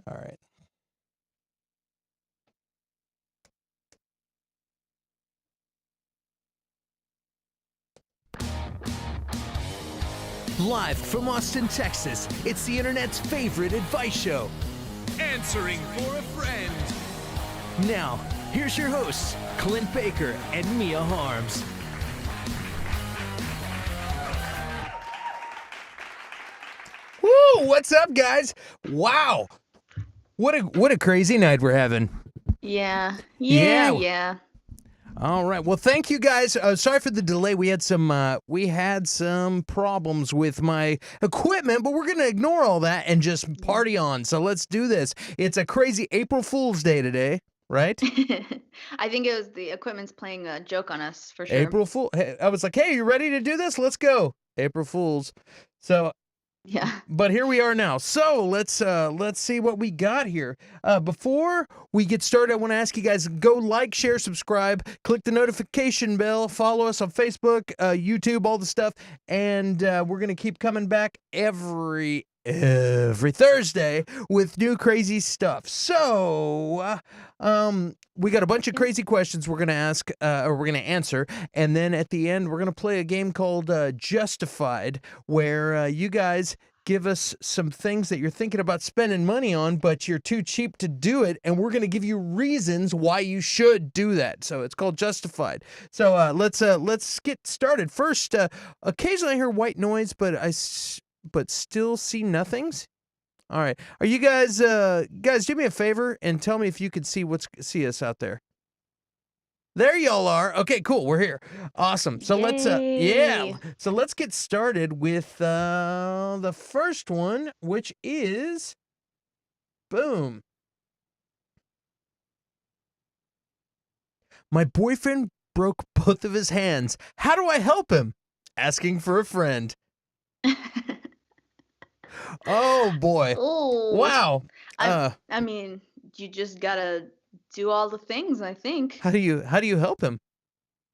All right. Live from Austin, Texas, it's the internet's favorite advice show. Answering for a friend. Now, here's your hosts, Clint Baker and Mia Harms. Woo! What's up, guys? Wow, what a crazy night we're having. Yeah. All right. Well, thank you guys. Sorry for the delay. We had some problems with my equipment, but we're gonna ignore all that and just party on. So let's do this. It's a crazy April Fool's Day today, right? I think it was the equipment's playing a joke on us for sure. April Fool. Hey, I was like, hey, you ready to do this? Let's go. April Fools. So. Yeah. But here we are now. So let's see what we got here. Before we get started, I want to ask you guys, go like, share, subscribe, click the notification bell, follow us on Facebook, YouTube, all the stuff, and we're gonna keep coming back every Thursday with new crazy stuff. So we got a bunch of crazy questions we're gonna ask or we're gonna answer, and then at the end we're gonna play a game called Justified, where you guys give us some things that you're thinking about spending money on, but you're too cheap to do it, and we're gonna give you reasons why you should do that. So it's called Justified. So let's get started. First, occasionally I hear white noise, but still see nothings. All right, are you guys do me a favor and tell me if you can see us out there. There y'all are. Okay, cool. We're here. Awesome. So Yay. So let's get started with the first one, which is boom. My boyfriend broke both of his hands. How do I help him? Asking for a friend. Oh boy. Oh. Wow. I mean, you just gotta do all the things, I think. How do you help him?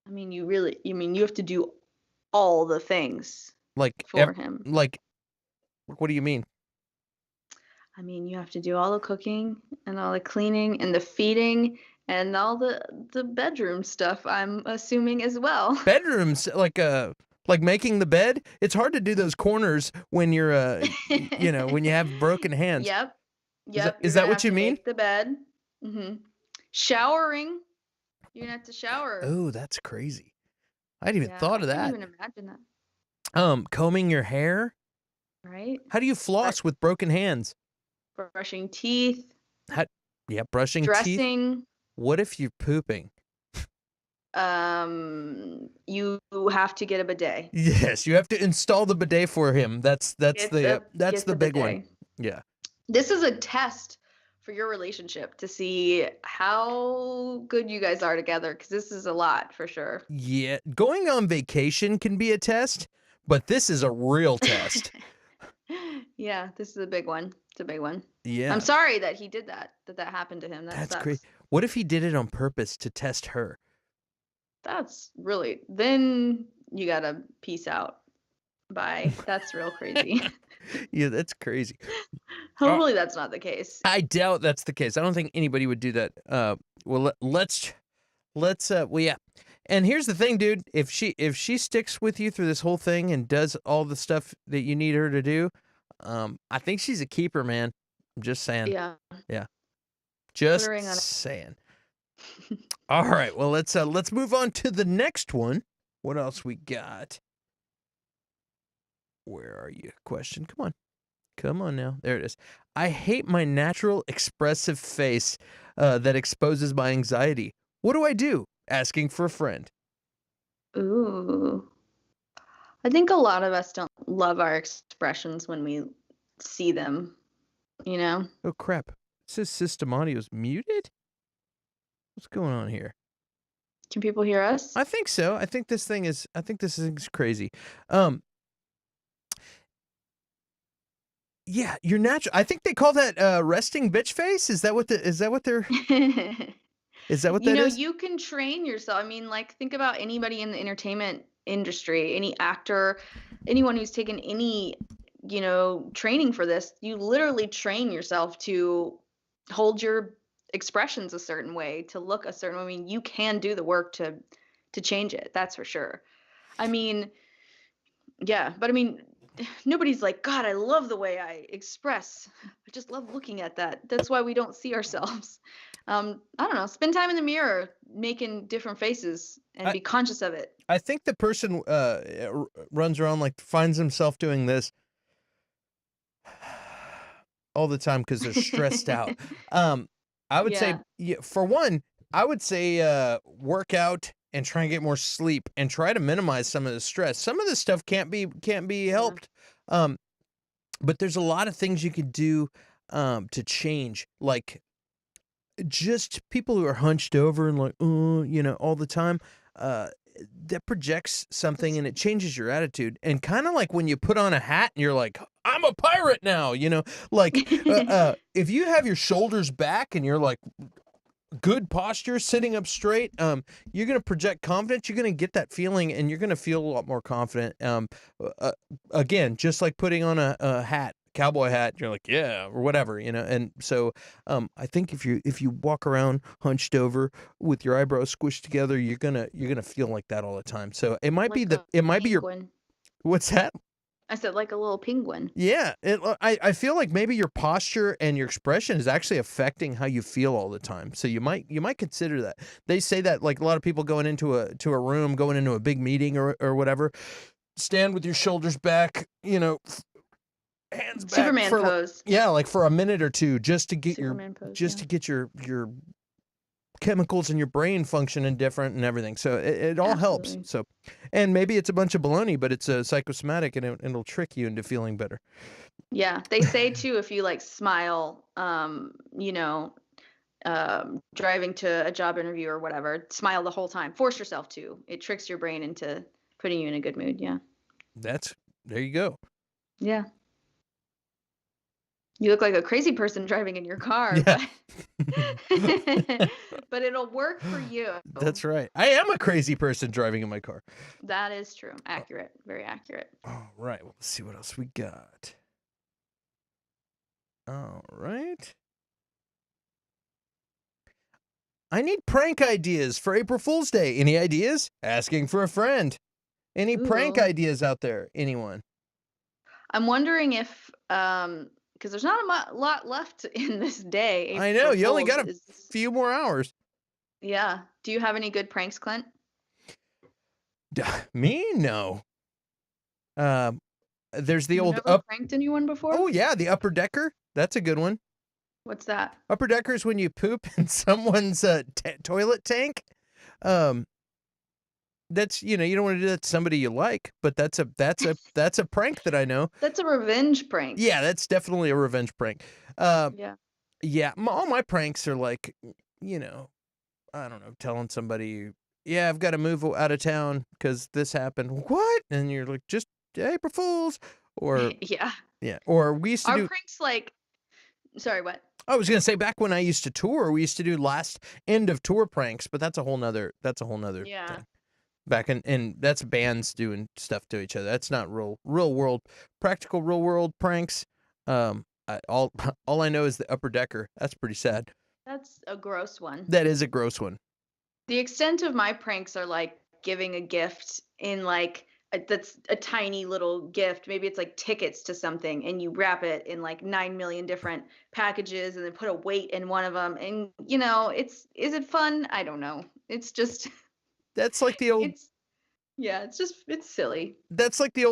I mean, you have to do all the things Like for him. Like, what do you mean? I mean, you have to do all the cooking and all the cleaning and the feeding and all the bedroom stuff, I'm assuming, as well. Bedrooms, like making the bed? It's hard to do those corners when you're when you have broken hands. Yep. Is that what you mean? Make the bed. Showering. You're gonna have to shower. Oh, that's crazy. I hadn't even thought of that. I can't even imagine that. Combing your hair? Right? How do you floss with broken hands? Brushing teeth. Brushing teeth. Dressing. What if you're pooping? You have to get a bidet. Yes, you have to install the bidet for him. That's the big one. Yeah. This is a test for your relationship to see how good you guys are together, because this is a lot for sure. Yeah, going on vacation can be a test, but this is a real test. Yeah, this is a big one. It's a big one. Yeah. I'm sorry that he did that happened to him. That's great. What if he did it on purpose to test her? Then you gotta peace out. Bye. That's real crazy. Yeah, that's crazy. Hopefully that's not the case. I doubt that's the case. I don't think anybody would do that. Yeah. And here's the thing, dude. If she sticks with you through this whole thing and does all the stuff that you need her to do, I think she's a keeper, man. I'm just saying. Yeah. Yeah. Just saying. All right. Well, let's move on to the next one. What else we got? Where are you? Question. Come on now. There it is. I hate my natural expressive face that exposes my anxiety. What do I do? Asking for a friend. Ooh. I think a lot of us don't love our expressions when we see them, you know? Oh, crap. It says system audio's muted? What's going on here? Can people hear us? I think so. I think this thing's crazy. Yeah, you're natural. I think they call that resting bitch face. Is that what they're Is that what that is? You can train yourself. I mean, like, think about anybody in the entertainment industry, any actor, anyone who's taken any, training for this. You literally train yourself to hold your expressions a certain way, to look a certain way. I mean, you can do the work to change it. That's for sure. I mean, yeah, but I mean, nobody's like, God, I love the way I express. I just love looking at that. That's why we don't see ourselves. I don't know. Spend time in the mirror, making different faces, and I be conscious of it. I think the person runs around like finds himself doing this all the time because they're stressed out. Um, I would say, Yeah. yeah, for one, I would say work out and try and get more sleep and try to minimize some of the stress. Some of this stuff can't be Yeah. helped. Um, but there's a lot of things you could do to change, like just people who are hunched over and like, all the time. Uh, that projects something and it changes your attitude. And kind of like when you put on a hat and you're like, I'm a pirate now, like if you have your shoulders back and you're like good posture, sitting up straight, you're going to project confidence. You're going to get that feeling and you're going to feel a lot more confident. Uh, Again, just like putting on a hat, cowboy hat, you're like, yeah, or whatever, and so I think if you walk around hunched over with your eyebrows squished together, you're gonna feel like that all the time. So Like a it might be your penguin. what's that? I said like a little penguin. Yeah, I feel like maybe your posture and your expression is actually affecting how you feel all the time. So you might consider that. They say that like a lot of people going into a room, going into a big meeting or whatever, stand with your shoulders back, hands back Superman for pose. yeah, like for a minute or two just to get Superman pose. just Yeah. to get your chemicals in your brain functioning different and everything. So it all helps. Absolutely. So, and maybe it's a bunch of baloney, but it's a psychosomatic and it'll trick you into feeling better. Yeah. They say too, if you like smile, driving to a job interview or whatever, smile the whole time. Force yourself to. It tricks your brain into putting you in a good mood. Yeah. There you go. Yeah. You look like a crazy person driving in your car, Yeah. but it'll work for you. That's right. I am a crazy person driving in my car. That is true. Accurate. Very accurate. All right. Well, let's see what else we got. All right. I need prank ideas for April Fool's Day. Any ideas? Asking for a friend. Any prank Ooh. ideas out there? Anyone? I'm wondering if, because there's not a lot left in this day. I know. April You only Fool's got a few more hours. Yeah. Do you have any good pranks, Clint? Me? No. There's the You old never pranked anyone before? Oh yeah, the upper decker. That's a good one. What's that? Upper decker is when you poop in someone's toilet tank. That's you don't want to do that to somebody you like, but that's a prank that I know. That's a revenge prank. Yeah, that's definitely a revenge prank. Yeah. Yeah, all my pranks are like, I don't know, telling somebody, yeah, I've got to move out of town because this happened. What? And you're like, just April Fools, or Yeah. yeah, or we used to Our do. pranks like, sorry, what? I was gonna say back when I used to tour, we used to do last end of tour pranks, but that's a whole nother Yeah. thing. Back and that's bands doing stuff to each other. That's not real world practical real world pranks. All all I know is the upper decker. That's pretty sad. That's a gross one. That is a gross one. The extent of my pranks are like giving a gift in like that's a tiny little gift. Maybe it's like tickets to something, and you wrap it in like 9 million different packages, and then put a weight in one of them. And is it fun? I don't know. It's just That's like the old. it's silly. That's like the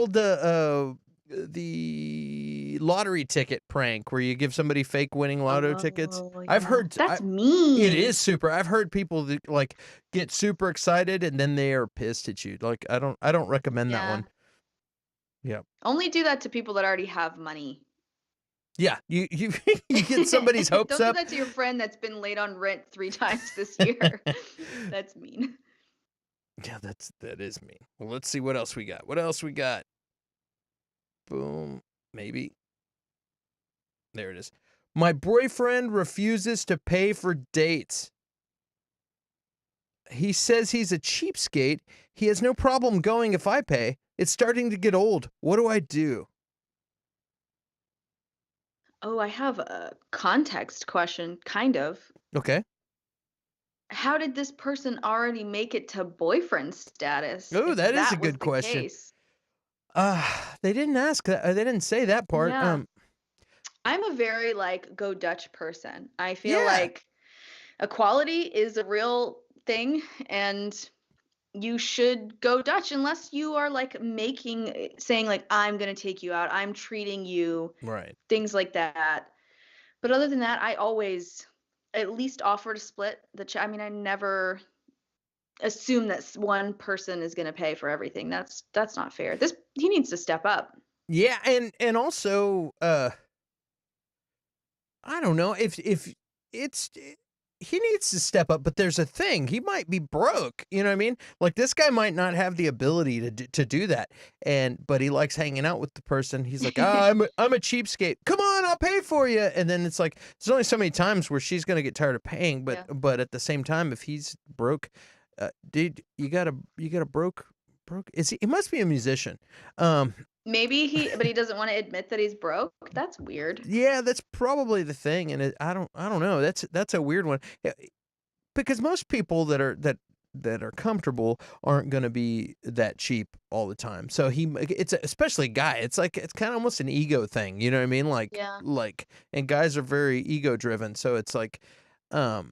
lottery ticket prank where you give somebody fake winning lotto tickets. I've Yeah. heard That's mean. it is super. I've heard people that, like get super excited and then they are pissed at you. Like I don't recommend that Yeah. one. Yeah. Only do that to people that already have money. Yeah, you you get somebody's hopes Don't up. do that to your friend that's been late on rent 3 times this year. That's mean. Yeah, that is mean. Well, let's see what else we got. What else we got? Boom. Maybe. There it is. My boyfriend refuses to pay for dates. He says he's a cheapskate. He has no problem going if I pay. It's starting to get old. What do I do? Oh, I have a context question, kind of. Okay. How did this person already make it to boyfriend status Oh, if that is a that was good the question. case? They didn't ask that. They didn't say that part. Yeah. I'm a very like go Dutch person. I feel Yeah. like equality is a real thing and you should go Dutch unless you are like saying like I'm going to take you out, I'm treating you, Right. things like that. But other than that, I always at least offer to split I mean, I never assume that one person is going to pay for everything. That's not fair. This He needs to step up. Yeah, and also, I don't know if it's he needs to step up, but there's a thing. He might be broke, you know what I mean? Like this guy might not have the ability to do that. But he likes hanging out with the person. He's like, "Ah, I'm a cheapskate. Come on, I'll pay for you." And then it's like there's only so many times where she's going to get tired of paying, but Yeah. but at the same time if he's broke, dude, you got a broke he must be a musician. Um Maybe but he doesn't want to admit that he's broke. That's weird. Yeah, that's probably the thing, and I don't know. That's a weird one. Because most people that are comfortable aren't going to be that cheap all the time. So especially a guy. It's like it's kind of almost an ego thing. You know what I mean? Yeah. And guys are very ego driven. So it's like, um,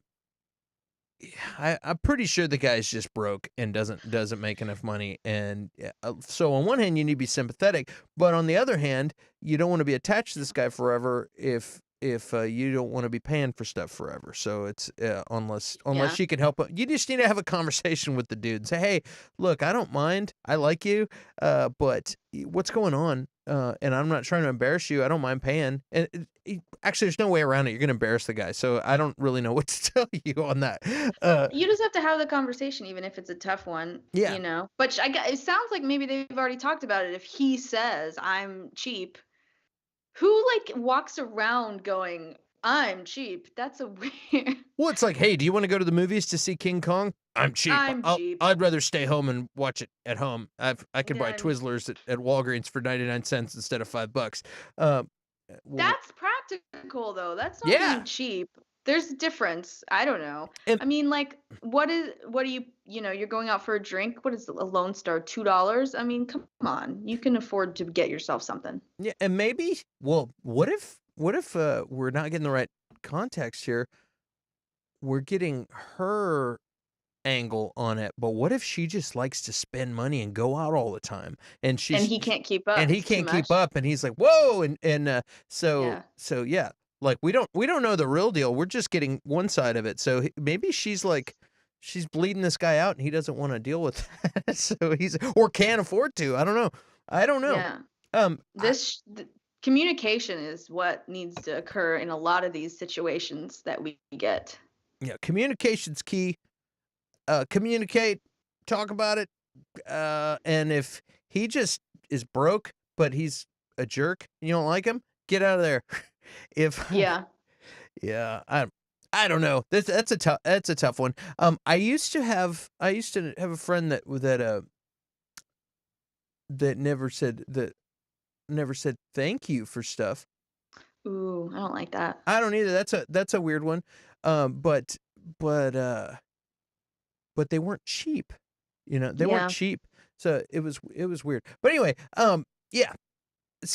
I'm pretty sure the guy's just broke and doesn't make enough money. And so on one hand, you need to be sympathetic, but on the other hand, you don't want to be attached to this guy forever if you don't want to be paying for stuff forever. So it's unless Yeah. she can help. You just need to have a conversation with the dude and say, hey, look, I don't mind, I like you, but what's going on? And I'm not trying to embarrass you. I don't mind paying. And actually, there's no way around it. You're gonna embarrass the guy. So I don't really know what to tell you on that. You just have to have the conversation, even if it's a tough one, Yeah. you know. But it sounds like maybe they've already talked about it. If he says I'm cheap, who like walks around going I'm cheap? That's a weird. Well, it's like, hey, do you want to go to the movies to see King Kong? I'm cheap. I'm cheap. I'd rather stay home and watch it at home. I can buy Yeah, Twizzlers at Walgreens for 99 cents instead of $5. Um, well, that's practical though. That's not being yeah, cheap. There's a difference. I don't know. and I mean, like, what do you're going out for a drink? What is a Lone Star, $2? I mean, come on. You can afford to get yourself something. yeah, and maybe. Well, what if we're not getting the right context here? We're getting her angle on it, but what if she just likes to spend money and go out all the time, and And she's he can't keep and up. he It's too can't keep much. up, and he's like, "Whoa!" And Yeah. so yeah, like we don't know the real deal. We're just getting one side of it. So maybe she's like she's bleeding this guy out, and he doesn't want to deal with that. So he's or can't afford to. I don't know. I don't know. Yeah. I, Communication is what needs to occur in a lot of these situations that we get. yeah, communication's key. Communicate, talk about it. And if he just is broke, but he's a jerk, and you don't like him, get out of there. If Yeah. yeah, I don't know. That's a tough one. I used to have a friend that never said thank you for stuff. Ooh, I don't like that. I don't either. That's a weird one. Um, but but uh but they weren't cheap. They weren't Yeah. cheap. So it was weird. But anyway, yeah.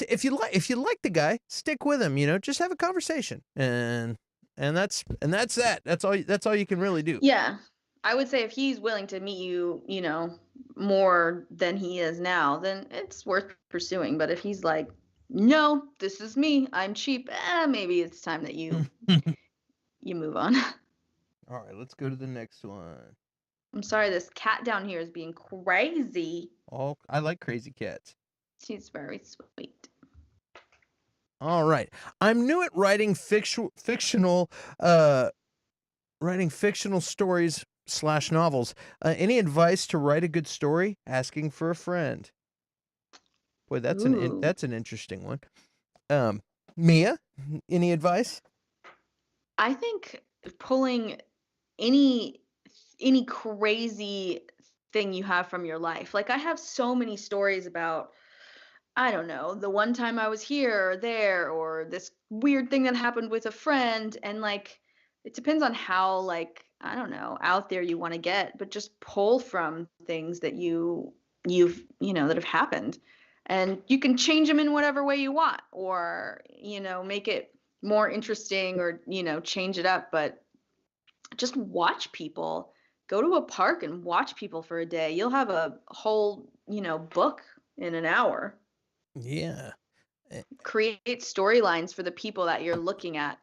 If you like the guy, stick with him, just have a conversation. And that's that. That's all you can really do. Yeah. I would say if he's willing to meet you, more than he is now, then it's worth pursuing. But if he's like, no, this is me, I'm cheap, maybe it's time that you move on. All right, let's go to the next one. I'm sorry, this cat down here is being crazy. I like crazy cats. She's very sweet. All right. I'm new at writing fictional stories / novels. Any advice to write a good story? Asking for a friend. Boy, Ooh. that's an interesting one. Mia, any advice? I think pulling any crazy thing you have from your life. Like I have so many stories about I don't know, the one time I was here or there, or this weird thing that happened with a friend, and like it depends on how, like, I don't know, out there you want to get, but just pull from things that that have happened. And you can change them in whatever way you want, or make it more interesting, or change it up, but just watch people. Go to a park and watch people for a day. You'll have a whole, book in an hour. Yeah. Eh, Create storylines for the people that you're looking at.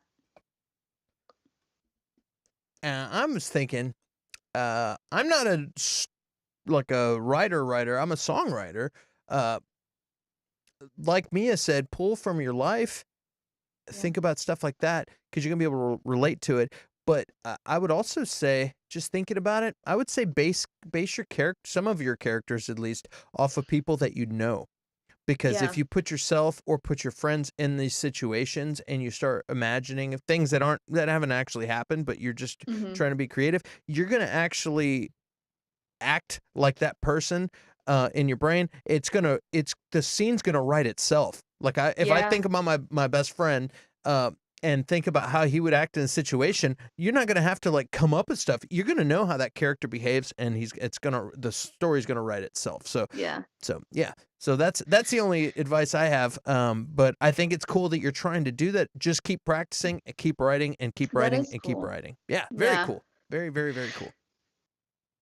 I was thinking, I'm not like a writer. I'm a songwriter. Uh, like Mia said, pull from your life, Yeah. think about stuff like that because you're gonna be able to relate to it. But I would also say, just thinking about it, I would say base your character, some of your characters at least, off of people that you know. Because if Yeah. you put yourself or put your friends in these situations and you start imagining of things that haven't actually happened, but you're just Mhm. trying to be creative, you're gonna actually act like that person in your brain. It's the scene's gonna write itself. Like if I Yeah. think about my best friend uh, and think about how he would act in a situation, you're not gonna have to like come up with stuff. You're gonna know how that character behaves, and the story's gonna write itself. Yeah. So yeah. So that's the only advice I have. But I think it's cool that you're trying to do that. Just keep practicing, and keep writing, and keep That writing, is and keep cool. writing. Yeah, very Yeah. cool. Very, very, very cool.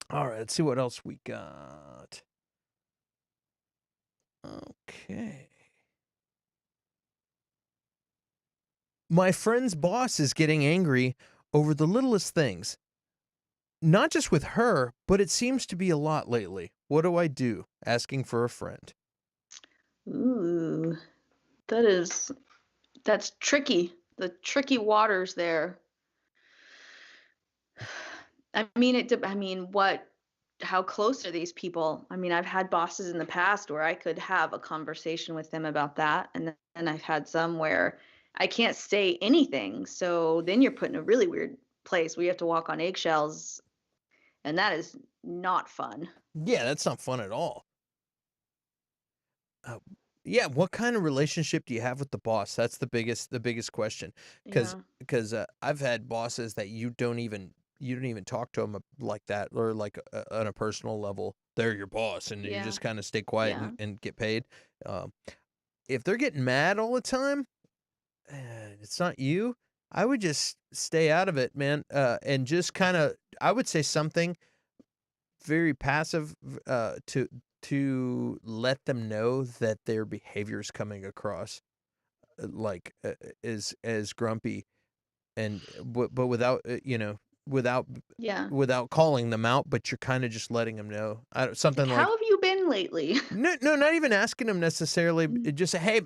All right, let's see what else we got. Okay. My friend's boss is getting angry over the littlest things. Not just with her, but it seems to be a lot lately. What do I do? Asking for a friend. Ooh. That is that's tricky. The tricky waters there. I mean, how close are these people? I mean, I've had bosses in the past where I could have a conversation with them about that, and then I've had some where I can't say anything. So then you're put in a really weird place where you have to walk on eggshells, and that is not fun. Yeah, that's not fun at all. Uh, yeah, what kind of relationship do you have with the boss? That's the biggest question. Because Yeah. because I've had bosses that you don't even talk to them like that or like on a personal level. They're your boss, and you Yeah. just kind of stay quiet Yeah. and get paid. Um, if they're getting mad all the time, it's not you. I would just stay out of it, man, and just kind of. I would say something very passive to let them know that their behavior is coming across like as grumpy and but without without Yeah. without calling them out, but you're kind of just letting them know Like, something how like have you been lately? no, not even asking them necessarily, Mm. just say, hey.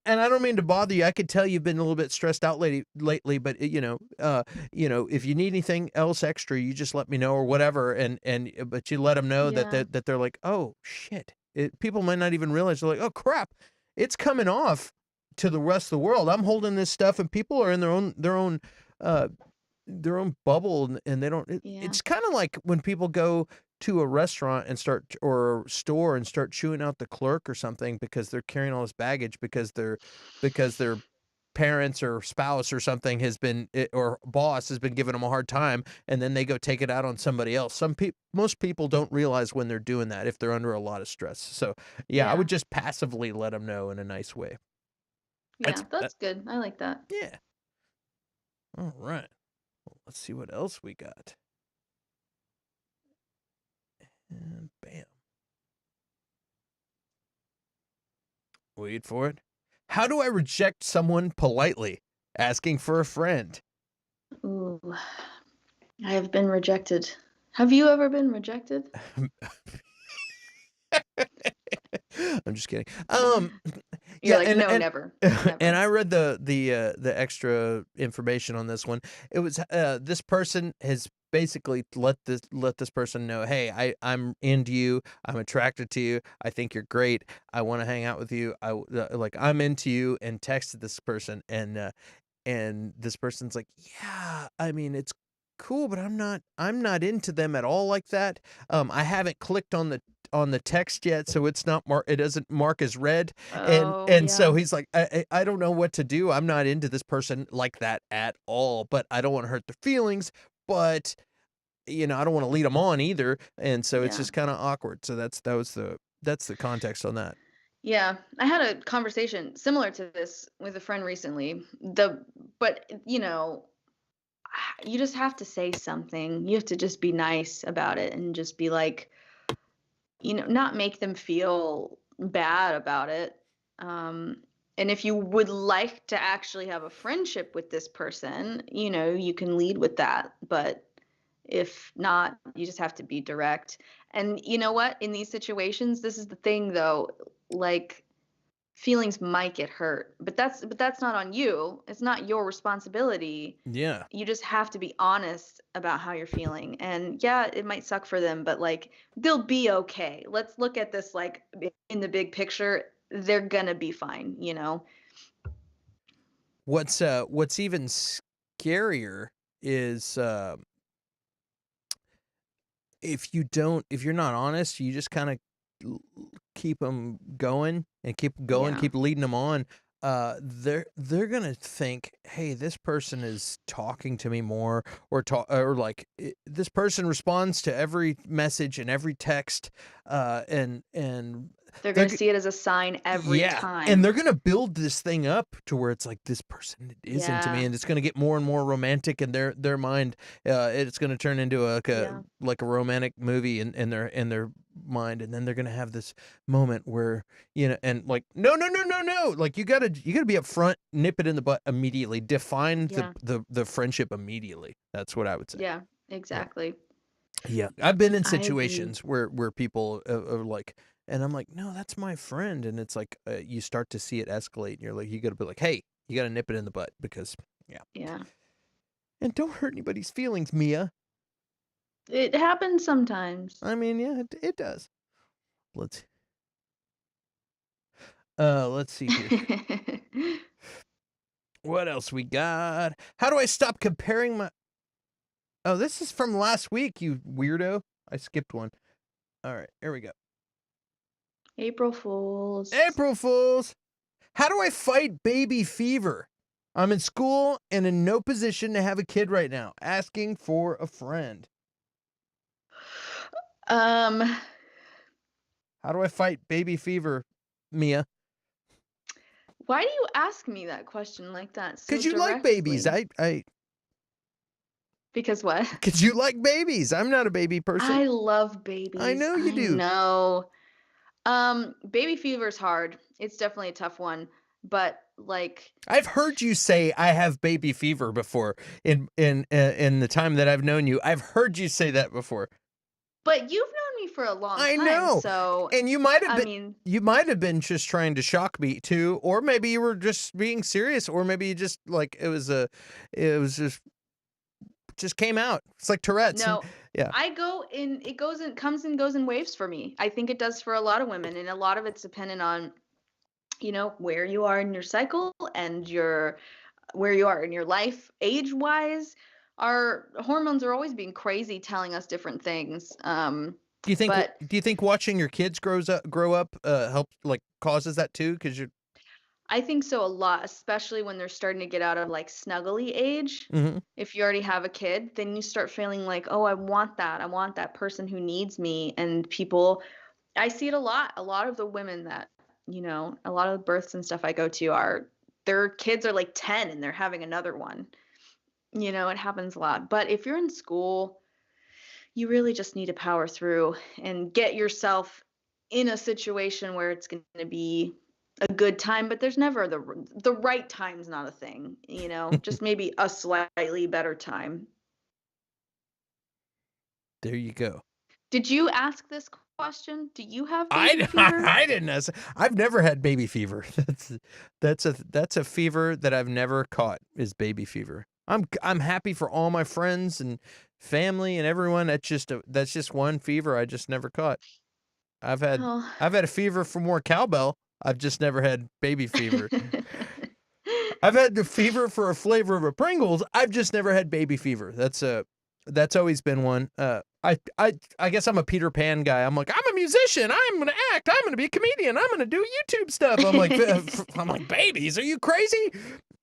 And I don't mean to bother you. I could tell you've been a little bit stressed out lately, but if you need anything else extra, you just let me know or whatever. And but you let them know that Yeah. they're like, oh shit. People might not even realize they're like, oh crap, it's coming off to the rest of the world. I'm holding this stuff, and people are in uh, their own bubble, and they don't. Yeah. It's kind of like when people go to a restaurant and or a store and start chewing out the clerk or something because they're carrying all this baggage because their parents or spouse or something or boss has been giving them a hard time, and then they go take it out on somebody else. Most people don't realize when they're doing that if they're under a lot of stress. So yeah, I would Yeah. just passively let them know in a nice way. That's Yeah. that. That's good. I like that. Yeah. All right. Well, let's see what else we got. And bam. Wait for it. How do I reject someone politely? Asking for a friend. Ooh. I have been rejected. Have you ever been rejected? I'm just kidding. You're Yeah, like, and no, and never, and never. I read the extra information on this one. It was this person has basically let this person know, hey, I'm into you. I'm attracted to you. I think you're great. I want to hang out with you. Like I'm into you, and texted this person, and this person's like, yeah, I mean, it's cool, but I'm not into them at all like that. I haven't clicked on the text yet, so it doesn't mark as read. Oh, And so yeah. he's like, I don't know what to do. I'm not into this person like that at all, but I don't want to hurt their feelings, but I don't want to lead them on either. And so it's Yeah. just kind of awkward. So that's the context on that. Yeah, I had a conversation similar to this with a friend recently. But you just have to say something. You have to just be nice about it and just be like, not make them feel bad about it. And if you would like to actually have a friendship with this person, you can lead with that. But if not, you just have to be direct. And you know what? In these situations, this is the thing though, like feelings might get hurt, but that's not on you. It's not your responsibility. Yeah. You just have to be honest about how you're feeling. And yeah, it might suck for them, but like they'll be okay. Let's look at this like in the big picture. They're gonna be fine, What's even scarier is if you're not honest, you just kind of keep them going and keep going, Yeah. keep leading them on. They're gonna think, hey, this person is talking to me more, or like this person responds to every message and every text, and They're gonna see it as a sign every yeah, time. and they're gonna build this thing up to where it's like this person is into me, Yeah. and it's gonna get more and more romantic in their mind. It's gonna turn into Yeah. like a romantic movie in their mind, and then they're gonna have this moment where and like no, like you gotta be up front, nip it in the butt immediately, define Yeah. the friendship immediately. That's what I would say. Yeah, exactly. Yeah, I've been in I agree. situations where people are like, and I'm like, no, that's my friend, and it's like you start to see it escalate, and you're like, you got to be like, hey, you got to nip it in the butt because, yeah, Yeah. and don't hurt anybody's feelings, Mia. It happens sometimes. I mean, yeah, it does. Let's let's see here. What else we got? How do I stop comparing my? Oh, this is from last week, you weirdo. I skipped one. All right, here we go. April Fools. April Fools. How do I fight baby fever? I'm in school and in no position to have a kid right now. Asking for a friend. Um, How do I fight baby fever, Mia? why do you ask me that question like that so Because you like babies. directly? Because what? Because you like babies. I'm not a baby person. I love babies. I know you I do. know. Baby fever's hard. It's definitely a tough one, but like I've heard you say I have baby fever before in the time that I've known you. I've heard you say that before. but you've known me for a long I time, know. so And I mean, you might have been just trying to shock me too, or maybe you were just being serious, or maybe you just like it was just came out. It's like Tourette's. no. Yeah. Comes and goes in waves for me. I think it does for a lot of women, and a lot of it's dependent on where you are in your cycle and where you are in your life age wise. Our hormones are always being crazy, telling us different things. But Do you think watching your kids grow up help like causes that too? Because you're I think so a lot, especially when they're starting to get out of like snuggly age. Mhm. If you already have a kid, then you start feeling like, oh, I want that. I want that person who needs me. And I see it a lot. A lot of the women that, a lot of the births and stuff I go to their kids are like 10 and they're having another one. It happens a lot. But if you're in school, you really just need to power through and get yourself in a situation where it's going to be a good time, but there's never the right time's not a thing, just maybe a slightly better time. There you go. Did you ask this question? Do you have baby fever? I didn't ask. I've never had baby fever. That's a fever that I've never caught is baby fever. I'm happy for all my friends and family and everyone. That's just one fever I just never caught. I've had Oh. I've had a fever for more cowbell. I've just never had baby fever. I've had the fever for a flavor of a Pringles. I've just never had baby fever. That's That's always been one. I guess I'm a Peter Pan guy. I'm like, I'm a musician. I'm gonna act. I'm gonna be a comedian. I'm gonna do YouTube stuff. I'm like, I'm like, babies, are you crazy?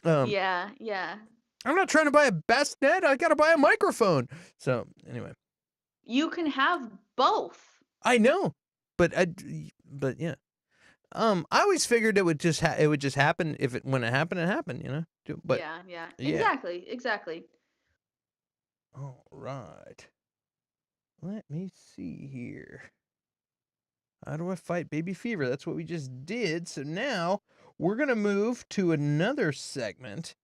Yeah, yeah. I'm not trying to buy a bassinet. I gotta buy a microphone. So anyway, You can have both. I know, but yeah. I always figured it would just happen when it happened, it happened, you know. But Yeah, yeah. yeah. Exactly, exactly. All right. Let me see here. How do I fight baby fever? That's what we just did. So now we're gonna move to another segment.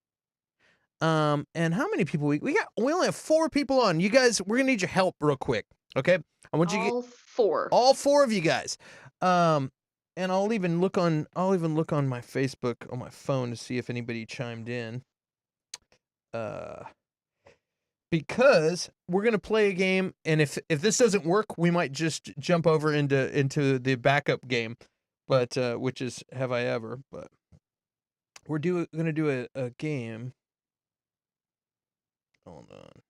And how many people we got? We only have 4 people on. You guys, we're gonna need your help real quick. Okay, I want you to get All 4. all 4 of you guys. And I'll even look on my Facebook on my phone to see if anybody chimed in. Because we're gonna play a game, and if this doesn't work, we might just jump over into the backup game, but which is Have I Ever? But we're gonna do a game. Hold on.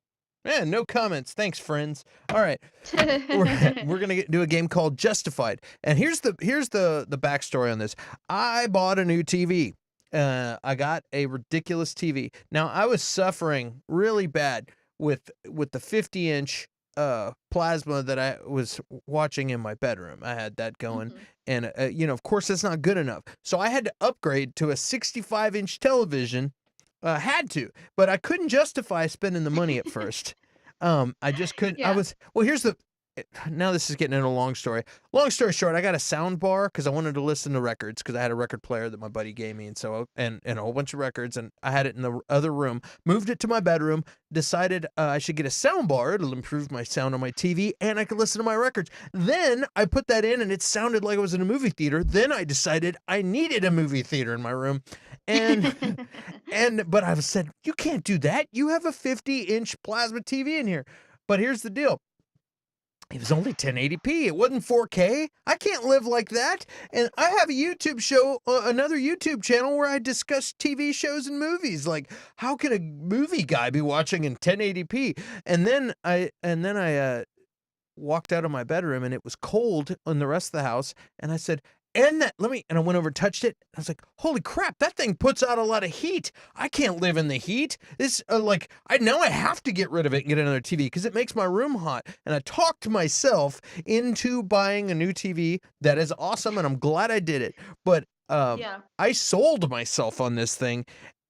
Man, no comments. Thanks, friends. All right, we're gonna do a game called Justified, and here's the backstory on this. I bought a new TV. I got a ridiculous TV. Now I was suffering really bad with the 50-inch plasma that I was watching in my bedroom. I had that going, and you know, of course, that's not good enough. So I had to upgrade to a 65-inch television. Had to, but I couldn't justify spending the money at first. I just couldn't. Yeah. Here's the. Now this is getting into a long story. Long story short, I got a sound bar because I wanted to listen to records because I had a record player that my buddy gave me, and so and a whole bunch of records, and I had it in the other room. Moved it to my bedroom. Decided I should get a sound bar. It'll improve my sound on my TV, and I could listen to my records. Then I put that in, and it sounded like I was in a movie theater. Then I decided I needed a movie theater in my room, and but I said, you can't do that. You have a 50-inch plasma TV in here. But here's the deal. It was only 1080p. It wasn't 4K. I can't live like that. And I have a YouTube show, another YouTube channel where I discuss TV shows and movies. Like, how can a movie guy be watching in 1080p? And then I walked out of my bedroom, and it was cold in the rest of the house. And I said, and I went over and touched it. I was like, holy crap, that thing puts out a lot of heat. I can't live in the heat. This, I have to get rid of it and get another TV because it makes my room hot. And I talked myself into buying a new TV. That is awesome, and I'm glad I did it. But I sold myself on this thing,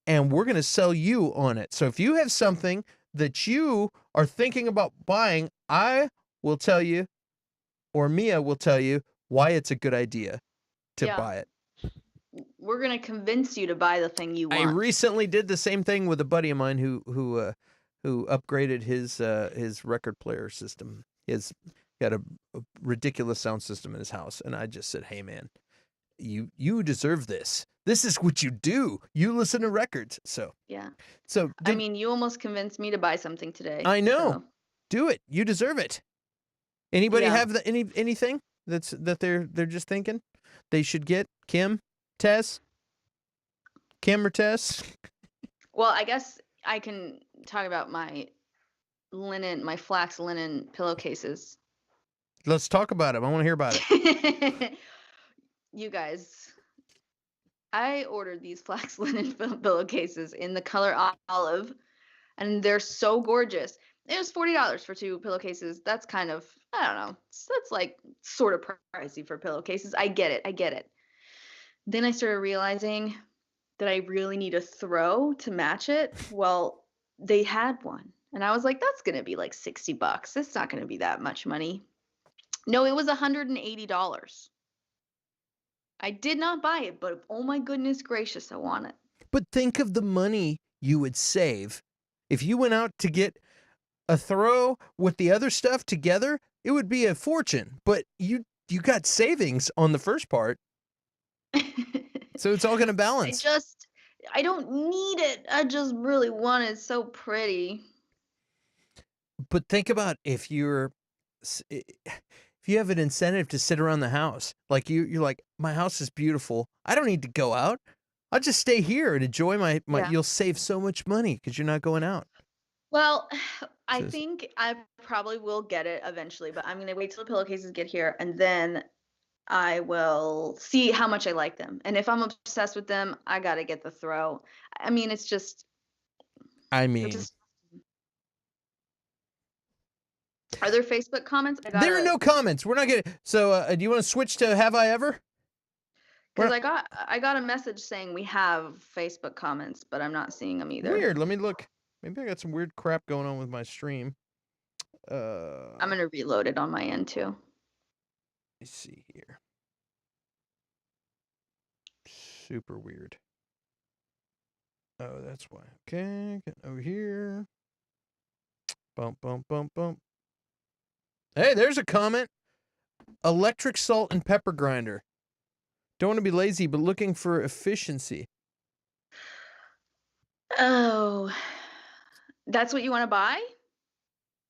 and we're going to sell you on it. So if you have something that you are thinking about buying, I will tell you, or Mia will tell you, why it's a good idea to buy it. We're gonna convince you to buy the thing you want. I recently did the same thing with a buddy of mine who upgraded his record player system. He's got a ridiculous sound system in his house, and I just said, "Hey, man, you deserve this. This is what you do. You listen to records." So yeah. So I mean, you almost convinced me to buy something today. I know. So. Do it. You deserve it. Anybody have anything that they're just thinking they should get? Kim or Tess? Well, I guess I can talk about my flax linen pillowcases. Let's talk about them. I want to hear about it. You guys, I ordered these flax linen pillowcases in the color olive, and they're so gorgeous. It was $40 for 2 pillowcases. That's kind of, I don't know. That's like sort of pricey for pillowcases. I get it. Then I started realizing that I really need a throw to match it. Well, they had one. And I was like, that's going to be like $60. It's not going to be that much money. No, it was $180. I did not buy it, but oh my goodness gracious, I want it. But think of the money you would save if you went out to get a throw with the other stuff together. It would be a fortune, but you got savings on the first part. So it's all going to balance. I don't need it. I just really want it. It's so pretty. But think about if you have an incentive to sit around the house, like you're like, my house is beautiful. I don't need to go out. I'll just stay here and enjoy my. You'll save so much money because you're not going out. Well, I think I probably will get it eventually, but I'm gonna wait till the pillowcases get here, and then I will see how much I like them. And if I'm obsessed with them, I gotta get the throw. I mean, it's just, I it mean, just. Are there Facebook comments? I there are gotta, no comments. We're not gonna. So, do you want to switch to Have I Ever? We're because not, I got a message saying we have Facebook comments, but I'm not seeing them either. weird. Let me look. Maybe I got some weird crap going on with my stream. I'm gonna reload it on my end too. Let's see here. Super weird. Oh, that's why. Okay, get over here. Bump, bump, bump, bump. Hey, there's a comment. Electric salt and pepper grinder. Don't want to be lazy, but looking for efficiency. Oh, that's what you want to buy?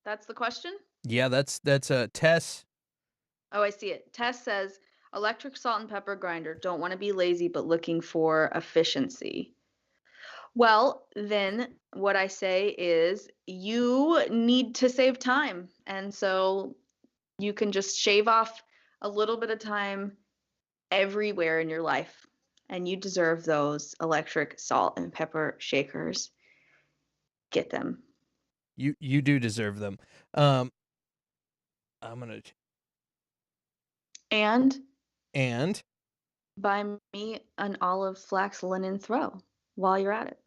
That's the question? Yeah, that's Tess. Oh, I see it. Tess says electric salt and pepper grinder. Don't want to be lazy, but looking for efficiency. Well, then what I say is you need to save time. And so you can just shave off a little bit of time everywhere in your life. And you deserve those electric salt and pepper shakers. Get them. You do deserve them. I'm gonna And buy me an olive flax linen throw while you're at it.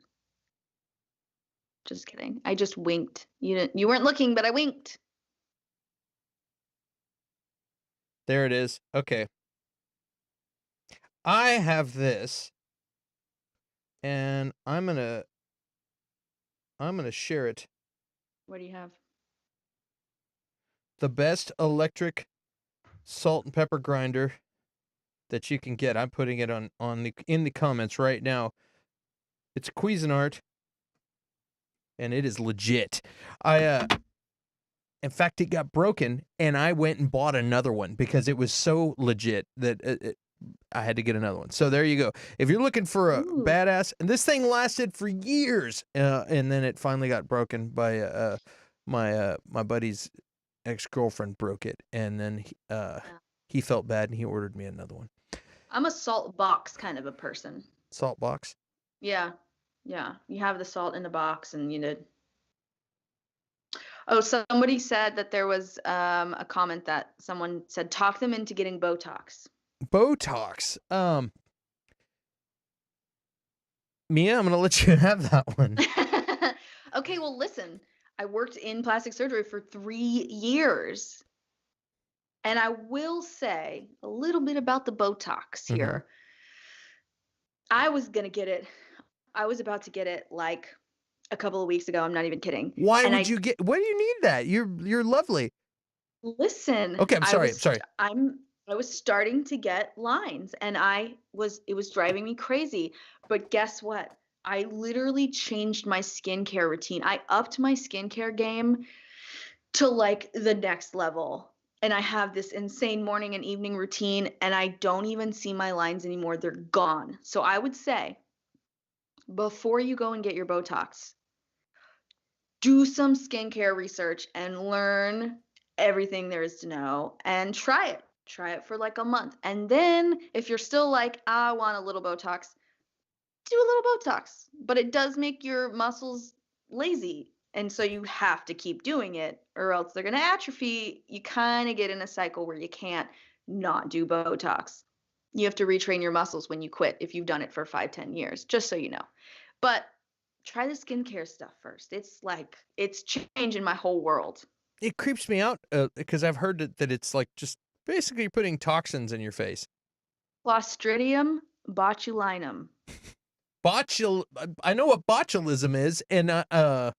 Just kidding. I just winked. You weren't looking, but I winked. there it is. Okay. I have this, and I'm gonna share it. What do you have? The best electric salt and pepper grinder that you can get. I'm putting it on in the comments right now. It's Cuisinart, and it is legit. In fact, it got broken, and I went and bought another one because it was so legit that I had to get another one. So there you go. If you're looking for a Ooh. badass, and this thing lasted for years, and then it finally got broken by my buddy's ex-girlfriend broke it, and then he felt bad and he ordered me another one. I'm a salt box kind of a person. Salt box. Yeah. Yeah. You have the salt in the box and you did. Oh, somebody said that there was a comment that someone said talk them into getting Botox. Botox. Mia, I'm gonna let you have that one. Okay, well, listen. I worked in plastic surgery for 3 years. And I will say a little bit about the Botox here. I was gonna get it. I was about to get it like a couple of weeks ago. I'm not even kidding. Why And would you get? Why do you need that? You're lovely. listen. Okay, I'm sorry. I'm sorry. I was starting to get lines, and it was driving me crazy. But guess what? I literally changed my skincare routine. I upped my skincare game to like the next level. And I have this insane morning and evening routine, and I don't even see my lines anymore. They're gone. So I would say before you go and get your Botox, do some skincare research and learn everything there is to know and try it. Try it for like a month. And then if you're still like, I want a little Botox, do a little Botox. But it does make your muscles lazy. And so you have to keep doing it or else they're going to atrophy. You kind of get in a cycle where you can't not do Botox. You have to retrain your muscles when you quit if you've done it for 5-10 years, just so you know. But try the skincare stuff first. It's like, it's changing my whole world. It creeps me out because I've heard that it's like just basically putting toxins in your face. Clostridium botulinum. I know what botulism is, and Well,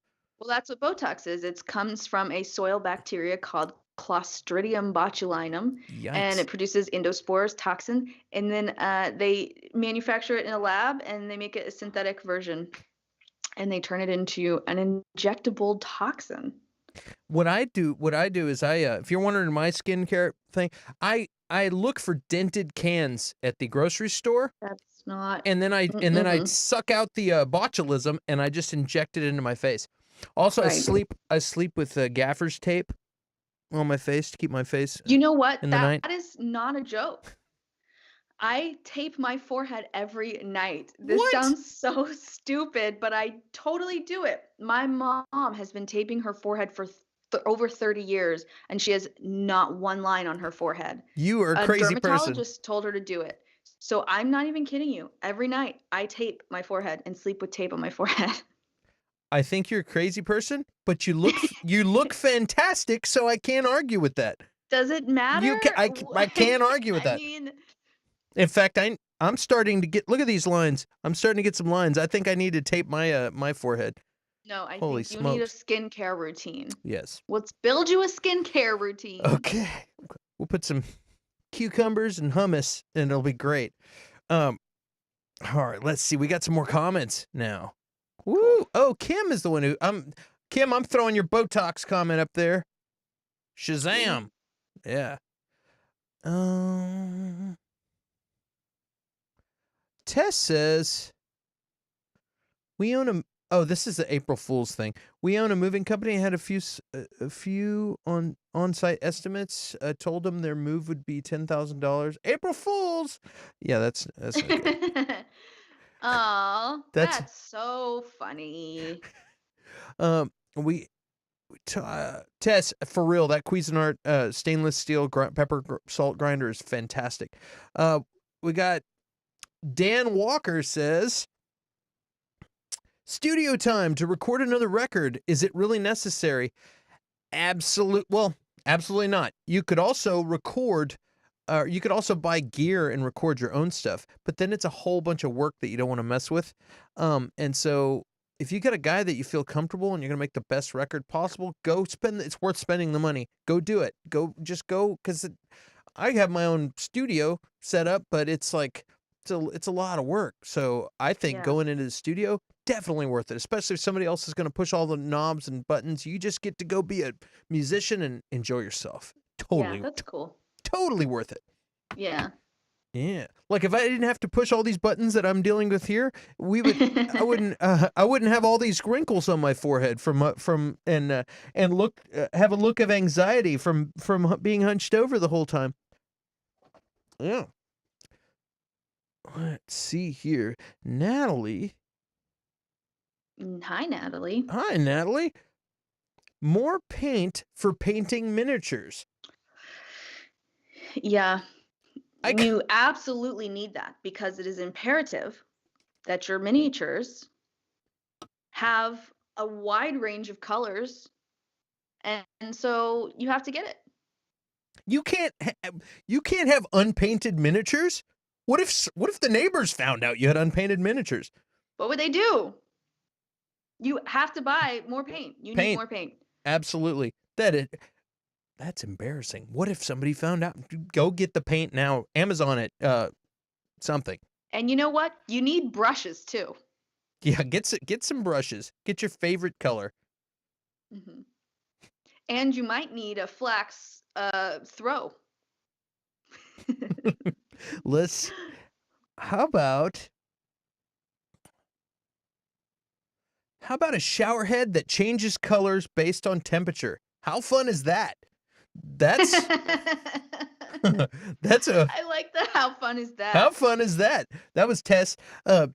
that's what Botox is. It comes from a soil bacteria called Clostridium botulinum, and it produces endospores, toxin, and then they manufacture it in a lab and they make it a synthetic version, and they turn it into an injectable toxin. What I do is if you're wondering my skincare thing, I look for dented cans at the grocery store. That's not. And then I suck out the botulism and I just inject it into my face. Also, Right. I sleep with gaffer's tape on my face to keep my face You know what? in the That night. is not a joke. I tape my forehead every night. This What? sounds so stupid, but I totally do it. My mom has been taping her forehead for over 30 years, and she has not one line on her forehead. You are a A crazy person. dermatologist told her to do it. So I'm not even kidding you. Every night I tape my forehead and sleep with tape on my forehead. I think you're a crazy person, but you look fantastic, so I can't argue with that. Does it matter? I can't argue with I that. mean, In fact, I'm starting to get look at these lines. I'm starting to get some lines. I think I need to tape my my forehead. no, I Holy think you need a smokes. skincare routine. Yes. Let's build you a skincare routine. Okay. We'll put some cucumbers and hummus and it'll be great. Um all right, let's see. We got some more comments now. Woo! Cool. Oh, Kim is the one who Kim, I'm throwing your Botox comment up there. Sweet. Shazam. Yeah. Um Tess says we own a oh, this is the April Fool's thing. We own a moving company. Had a few on-site estimates. Told them their move would be $10,000. April Fools. Yeah, that's not good. Oh, That's that's so funny. we Tess, for real, that Cuisinart stainless steel salt grinder is fantastic. We got Dan Walker says, studio time to record another record. Is it really necessary? Absolutely not. You could also record, you could also buy gear and record your own stuff, but then it's a whole bunch of work that you don't want to mess with. And so if you got a guy that you feel comfortable and you're gonna make the best record possible, go spend. It's worth spending the money. Go do it. Just go, because I have my own studio set up, but it's like it's a lot of work. So I think Yeah. going into the studio, definitely worth it, especially if somebody else is going to push all the knobs and buttons. You just get to go be a musician and enjoy yourself. Yeah, that's cool. Totally worth it. Yeah. Yeah. Like if I didn't have to push all these buttons that I'm dealing with here, I wouldn't have all these wrinkles on my forehead and have a look of anxiety from being hunched over the whole time. Yeah. Let's see here. Natalie. Hi, Natalie. Hi, Natalie. More paint for painting miniatures. Yeah. You absolutely need that because it is imperative that your miniatures have a wide range of colors, and so you have to get it. You can't have unpainted miniatures? What if the neighbors found out you had unpainted miniatures? What would they do? You have to buy more paint. You need more paint. Absolutely. That's embarrassing. What if somebody found out? Go get the paint now. Amazon it. Something. And you know what? You need brushes too. Yeah, get some brushes. Get your favorite color. Mm-hmm. And you might need a flax throw. How about a shower head that changes colors based on temperature? How fun is that? That's that's a I like the how fun is that? How fun is that? That was Tess. That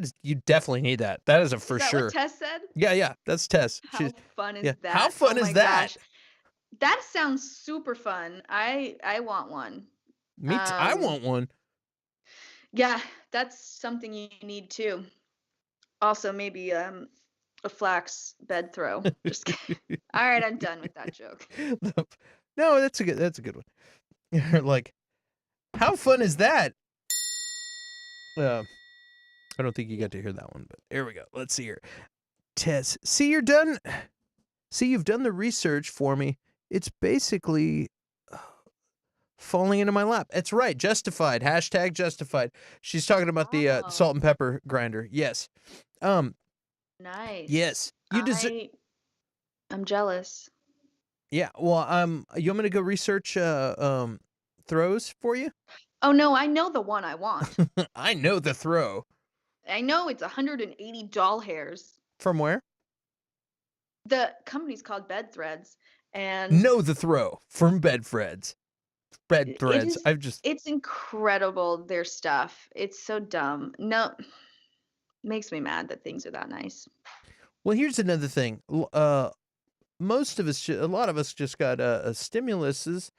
is, you definitely need that. That is a for Is that sure. what Tess said? Yeah, that's Tess. How fun is that? How fun is that? Gosh. That sounds super fun. I want one. Me too. I want one. Yeah, that's something you need too. Also, maybe a flax bed throw. Just kidding. All right, I'm done with that joke. No, that's a good one. Like, how fun is that? I don't think you got to hear that one, but here we go. Let's see here. Tess, see you've done the research for me. It's basically falling into my lap. That's right. Justified. Hashtag justified. She's talking about the salt and pepper grinder. Yes. Nice. Yes. I'm jealous. Yeah. Well, you want me to go research throws for you? Oh no, I know the one I want. I know the throw. I know it's 180 doll hairs. From where? The company's called Bed Threads, and Know the throw from bed it threads. is I've just it's incredible, their stuff. It's so dumb. No, makes me mad that things are that nice. well, here's another thing. Most of us, a lot of us, just got stimuluses.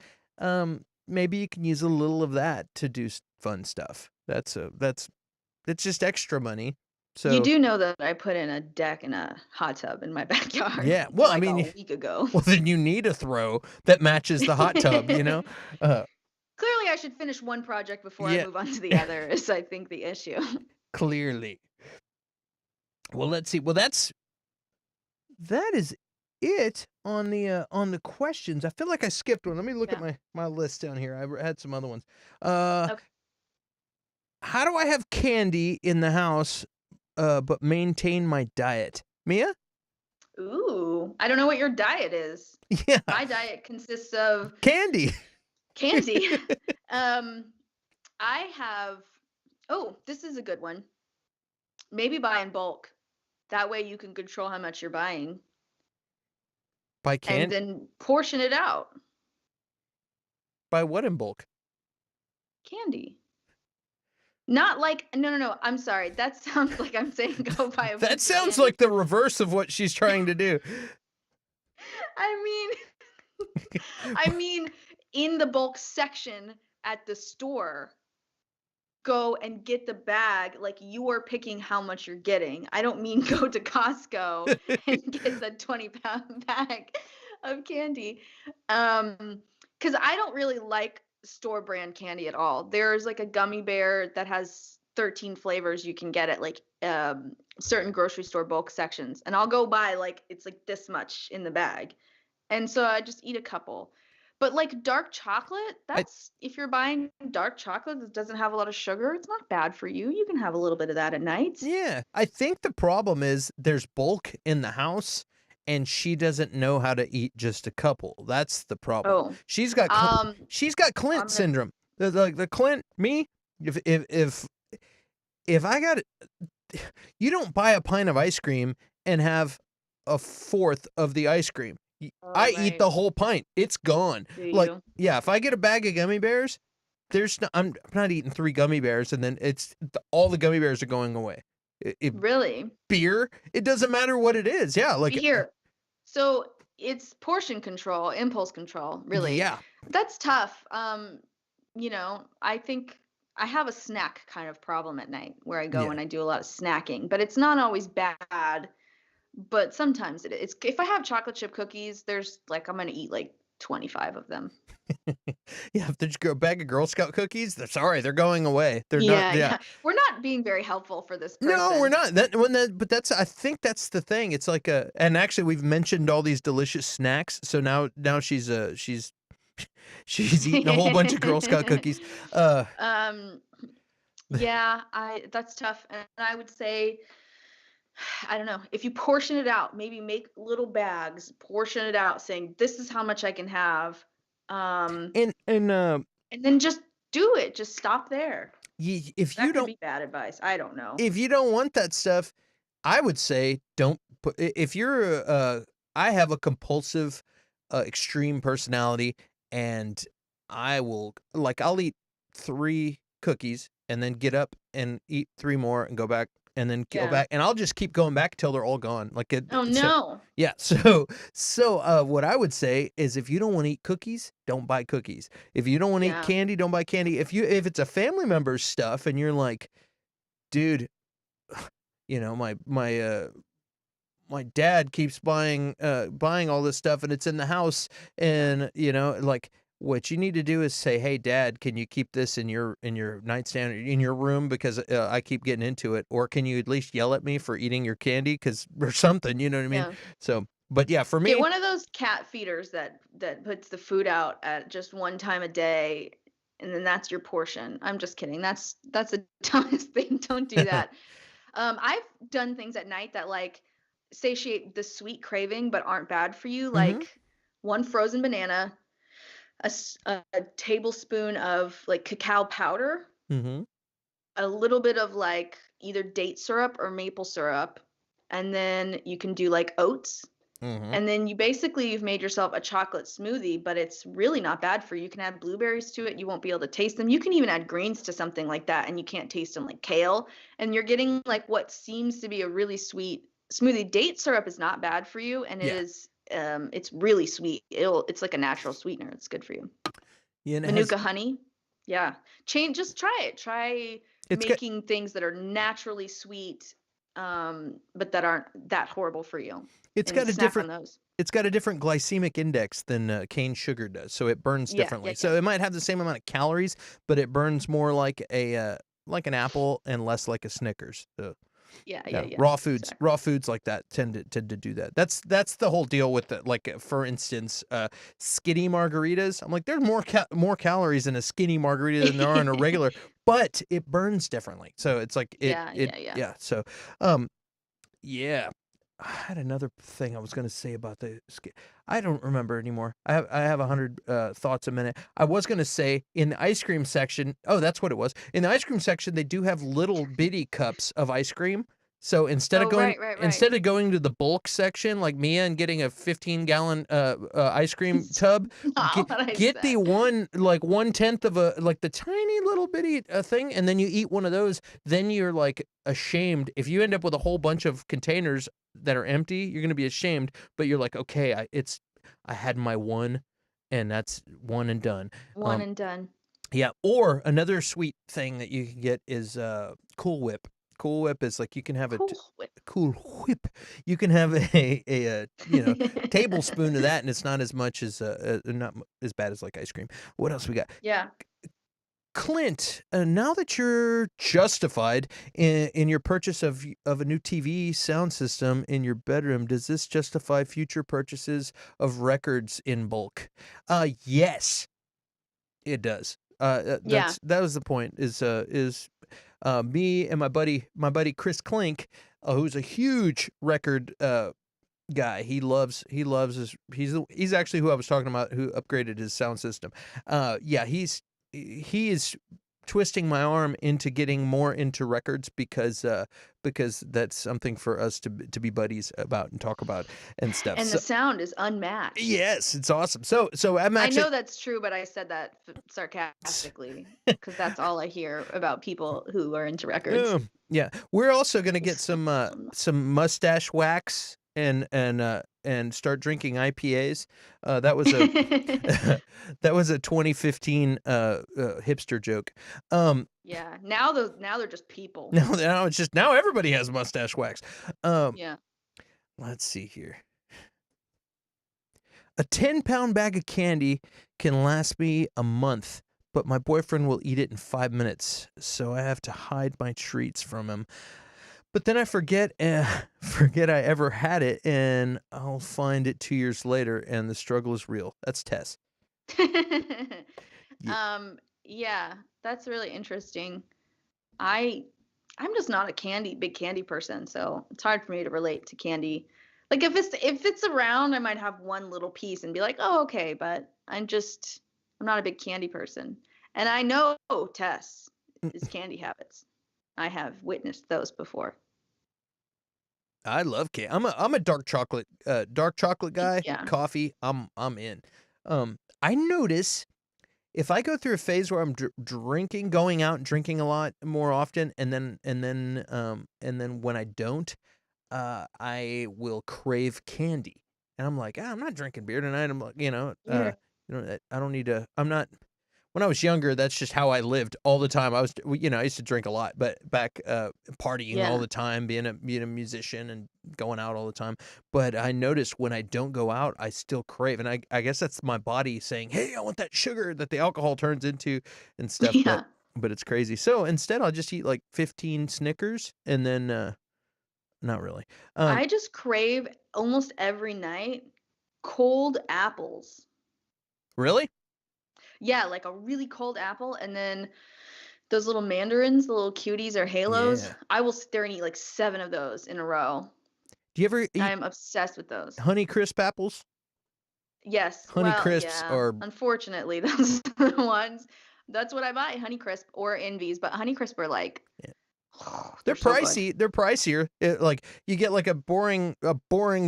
Maybe you can use a little of that to do fun stuff. That's just extra money. You So do know that I put in a deck and a hot tub in my backyard yeah, well, I like a mean, week ago. well, then you need a throw that matches the hot tub. Uh, Clearly, I should finish one project before I yeah, move on to the other, is I think the issue. clearly. Well, let's see. Well, that is it on the questions. I feel like I skipped one. Let me look at Yeah. my list down here. I had some other ones. Uh, Okay. how do I have candy in the house, but maintain my diet? Mia? Ooh, I don't know what your diet is. Yeah, My diet consists of candy. candy. um, I have. Oh, this is a good one. Maybe buy in bulk. That way you can control how much you're buying Buy and can then portion it out. Buy what in bulk? Candy. Not like no, no, no. I'm sorry. That sounds like I'm saying go buy a That bunch of sounds candy. like the reverse of what she's trying to do. I mean, I mean, in the bulk section at the store, go and get the bag like you are picking how much you're getting. I don't mean go to Costco and get the 20-pound bag of candy. Because I don't really like store brand candy at all. There's like a gummy bear that has 13 flavors you can get at like certain grocery store bulk sections. And I'll go buy like it's like this much in the bag. And so I just eat a couple. But like dark chocolate, I that's if you're buying dark chocolate that doesn't have a lot of sugar, it's not bad for you. You can have a little bit of that at night. Yeah, I think the problem is there's bulk in the house, and she doesn't know how to eat just a couple. That's the problem. Oh, um, She's got Clint I'm gonna. syndrome. The Clint me. If I got you don't buy a pint of ice cream and have a fourth of the ice cream. Oh, I eat right. the whole pint. It's gone. Do Like, you? yeah, if I get a bag of gummy bears, I'm not eating 3 gummy bears and then all the gummy bears are going away. Really? Beer, it doesn't matter what it is. Yeah, like, See here. So it's portion control, impulse control, really. yeah, That's tough. I think I have a snack kind of problem at night where I go yeah. and I do a lot of snacking, but it's not always bad. But sometimes it's if I have chocolate chip cookies, there's like I'm gonna eat like 25 of them. Yeah, if there's a bag of Girl Scout cookies, they're sorry, they're going away. They're not, Yeah, yeah. yeah. We're not being very helpful for this No, we're person. not. But that's I think that's the thing. It's like and actually we've mentioned all these delicious snacks, so now she's she's eating a whole bunch of Girl Scout cookies. Uh, um, yeah, I that's tough. And I would say, I don't know, if you portion it out, maybe make little bags, portion it out, saying this is how much I can have. Um, and and then just do it. Just stop there. if you That could don't be bad advice. I don't know. if you don't want that stuff, I would say don't put if you're I have a compulsive extreme personality, and I'll eat 3 cookies and then get up and eat 3 more and go back and then go Yeah. back, and I'll just keep going back till they're all gone. Oh So no. yeah, what I would say is if you don't want to eat cookies, don't buy cookies. If you don't want to eat Yeah. candy, don't buy candy. If it's a family member's stuff and you're like, dude, my dad keeps buying all this stuff and it's in the house, and like, what you need to do is say, hey dad, can you keep this in your nightstand in your room, because I keep getting into it, or can you at least yell at me for eating your candy, cuz or something, you know what I mean? Yeah. So but yeah, for Get me, one of those cat feeders that puts the food out at just one time a day, and then that's your portion. I'm just kidding. That's the dumbest thing. Don't do that. I've done things at night that like satiate the sweet craving but aren't bad for you, mhm, like one frozen banana, a tablespoon of like cacao powder, mhm, a little bit of like either date syrup or maple syrup, and then you can do like oats Mm-hmm. And then you've made yourself a chocolate smoothie, but it's really not bad for you. You can add blueberries to it. You won't be able to taste them. You can even add greens to something like that and you can't taste them, like kale. And you're getting like what seems to be a really sweet smoothie. Date syrup is not bad for you, and Yeah. it's really sweet. It's like a natural sweetener. It's good for you. Yeah, and it has Manuka honey. Yeah. Just try it. Try it's got making things that are naturally sweet, but that aren't that horrible for you. it's And got a snack on different those. it's got a different glycemic index than cane sugar does, so it burns Yeah, yeah, differently. yeah. So it might have the same amount of calories, but it burns more like an apple and less like a Snickers. So Yeah, yeah, yeah, yeah. raw foods, Exactly. raw foods like that tend to do that. That's the whole deal with it. Like for instance, skinny margaritas. I'm like, there's more calories in a skinny margarita than there are in a regular, but it burns differently. So it's like Yeah, yeah, yeah. yeah. So, um, yeah. I had another thing I was going to say about I don't remember anymore. I have 100 thoughts a minute. I was going to say in the ice cream section. Oh, that's what it was. In the ice cream section, they do have little bitty cups of ice cream. So Oh, right, right, right. instead of going to the bulk section like Mia and getting a 15-gallon ice cream tub, Not what I get the said. one like 1/10 of a like the tiny little bitty thing, and then you eat one of those. Then you're like ashamed if you end up with a whole bunch of containers that are empty. You're gonna be ashamed, but you're like, okay, I had my one, and that's one and done. One and done. Yeah. Or another sweet thing that you can get is Cool Whip. Cool Whip is like you can have Cool whip. Cool Whip. You can have a tablespoon of that, and it's not as much as not as bad as like ice cream. What else we got? Yeah. Clint, now that you're justified in your purchase of a new TV sound system in your bedroom, does this justify future purchases of records in bulk? Yes, it does. Yeah. That was the point. Is me and my buddy Chris Klink, who's a huge record guy. He's actually who I was talking about who upgraded his sound system. Yeah, he is twisting my arm into getting more into records because that's something for us to be buddies about and talk about and stuff. And the So sound is unmatched. yes, it's awesome. So I'm I actually know that's true, but I said that sarcastically because that's all I hear about people who are into records. Yeah, we're also gonna The get sound. some mustache wax and start drinking IPAs. That was a that was a 2015 hipster joke. Yeah. Now they're just people. Now it's just now everybody has mustache wax. Um, Yeah. let's see here. A 10-pound bag of candy can last me a month, but my boyfriend will eat it in 5 minutes, so I have to hide my treats from him. But then I forget I ever had it, and I'll find it 2 years later, and the struggle is real. That's Tess. Yeah. Yeah, that's really interesting. I I'm just not a big candy person, so it's hard for me to relate to candy. Like if it's around, I might have one little piece and be like, "Oh, okay," but I'm not a big candy person. And I know Tess is candy habits. I have witnessed those before. I love candy. I'm a dark chocolate guy. Yeah. Coffee, I'm in. I notice if I go through a phase where I'm drinking, going out and drinking a lot more often, and then when I don't, I will crave candy, and I'm like, I'm not drinking beer tonight. I'm like, Yeah. I don't need to. I'm not. When I was younger, that's just how I lived all the time. I used to drink a lot, but back partying all Yeah. the time, being a musician and going out all the time. But I noticed when I don't go out, I still crave, and I guess that's my body saying, "Hey, I want that sugar that the alcohol turns into and stuff." But Yeah. but it's crazy. So instead, I'll just eat like 15 Snickers, and then not really. Um, I just crave almost every night cold apples. really? Yeah, like a really cold apple, and then those little mandarins, the little cuties or halos. Yeah. I will sit there and eat like 7 of those in a row. Do you ever I eat am obsessed with those. Honey Crisp apples? Yes, Honey well, Crisps yeah. are Unfortunately, those are the ones. That's what I buy, Honeycrisp or Envies, but Honeycrisp are like yeah. They're so good. pricey. They're pricier. Like you get like a boring,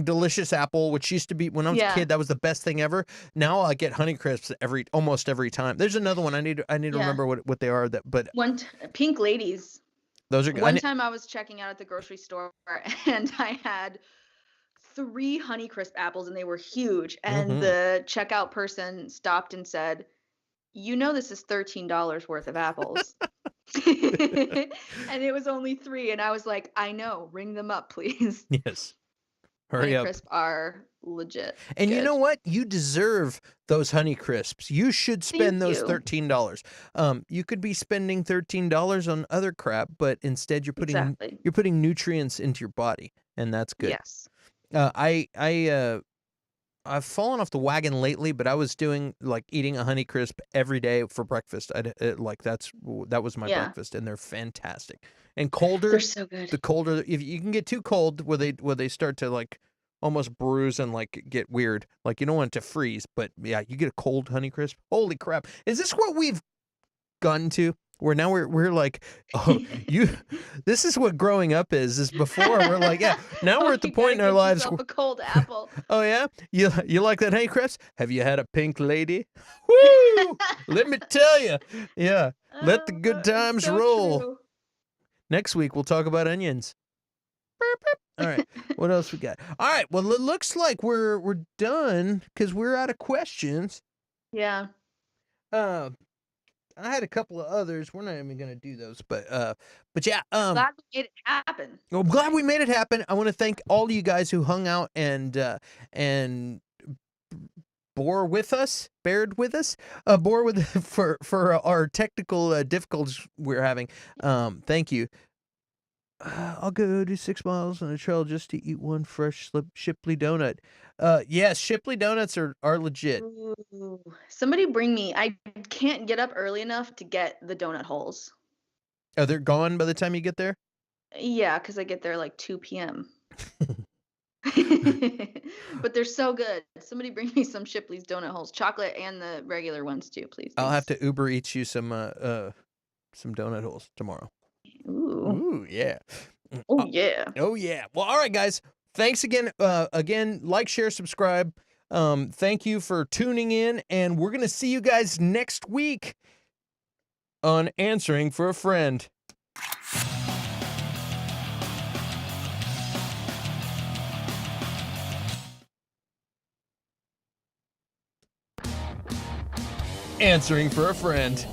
delicious apple, which used to be when I was a Yeah. kid. That was the best thing ever. Now I get Honey Crisps almost every time. There's another one. I need to Yeah. remember what they are. But Pink Ladies. those are good. One time I was checking out at the grocery store and I had 3 Honeycrisp apples and they were huge. And the checkout person stopped and said, "You know this is $13 worth of apples." And it was only 3 and I was like, "I know, ring them up, please." Yes. Hurry up. Honeycrisp are legit. And you good. know what? You deserve those Honey Crisps. You should spend those you. $13. You could be spending $13 on other crap, but instead you're putting nutrients into your body, and that's good. Yes. I've fallen off the wagon lately, but I was doing like eating a Honey Crisp every day for breakfast. That was my breakfast, and they're fantastic. And colder, They're so good. the colder, if you can get too cold, where they start to like almost bruise and like get weird. Like you don't want it to freeze, but yeah, you get a cold Honey Crisp. Holy crap! Is this what we've gotten to? Where now we're like, oh, this is what growing up is before we're like, yeah, now we're at the point in our lives a cold apple. Oh yeah, you like that Honey Crisp? Have you had a Pink Lady? Woo! Let me tell you, yeah, let the good times so roll. true. Next week we'll talk about onions. All right, what else we got? All right, well it looks like we're done because we're out of questions. Yeah. I had a couple of others. We're not even gonna do those, but yeah. Glad we made it happen. Well, I'm glad we made it happen. I want to thank all you guys who hung out and bared with us for our technical difficulties we're having. Thank you. I'll go do 6 miles on a trail just to eat one fresh Shipley donut. Yes, Shipley donuts are legit. Ooh. Somebody bring me. I can't get up early enough to get the donut holes. Oh, they're gone by the time you get there? Yeah, because I get there like 2 p.m. But they're so good. Somebody bring me some Shipley's donut holes, chocolate and the regular ones too, please. I'll have to Uber eat you some donut holes tomorrow. Ooh. Ooh, yeah. Oh yeah. Oh yeah. Well, all right, guys. Thanks again. Again, like, share, subscribe. Thank you for tuning in, and we're gonna see you guys next week on Answering for a Friend. Answering for a Friend.